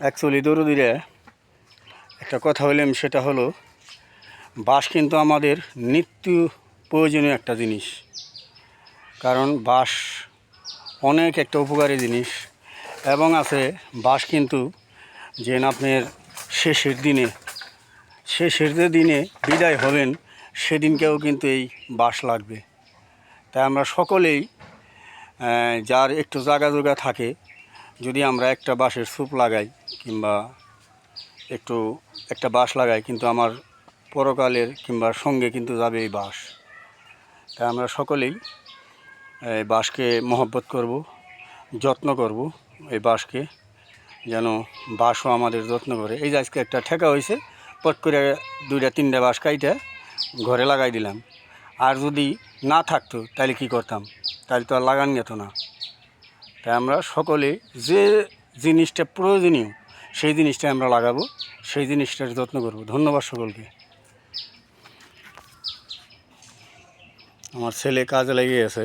Actually দরদিরা একটা কথা বললাম, সেটা হলো বাঁশ কিন্তু আমাদের নিত্য প্রয়োজনীয় একটা জিনিস। কারণ বাঁশ অনেক একটা উপকারী জিনিস এবং আছে বাঁশ কিন্তু যে আপনার শেষের যে দিনে বিদায় হবেন সেদিনকেও কিন্তু এই বাঁশ লাগবে। তাই আমরা সকলেই যার একটু জায়গা জোগা থাকে, যদি আমরা একটা বাঁশের ছোপ লাগাই কিংবা একটা বাঁশ লাগাই, কিন্তু আমার পরকালের কিংবা সঙ্গে কিন্তু যাবে এই বাঁশ। তাই আমরা সকলেই এই বাঁশকে মহব্বত করব, যত্ন করব এই বাঁশকে, যেন বাঁশও আমাদের যত্ন করে। এই যে আজকে একটা ঠেকা হয়েছে, পট করে 2-3টা বাঁশ কাইটা ঘরে লাগাই দিলাম। আর যদি না থাকতো তাহলে কী করতাম? তাহলে তো আর লাগান যেত না। তাই আমরা সকলে যে জিনিসটা প্রয়োজনীয় সেই জিনিসটা আমরা লাগাবো, সেই জিনিসটার যত্ন করব। ধন্যবাদ সকলকে। আমার ছেলে কাজে লেগে গেছে।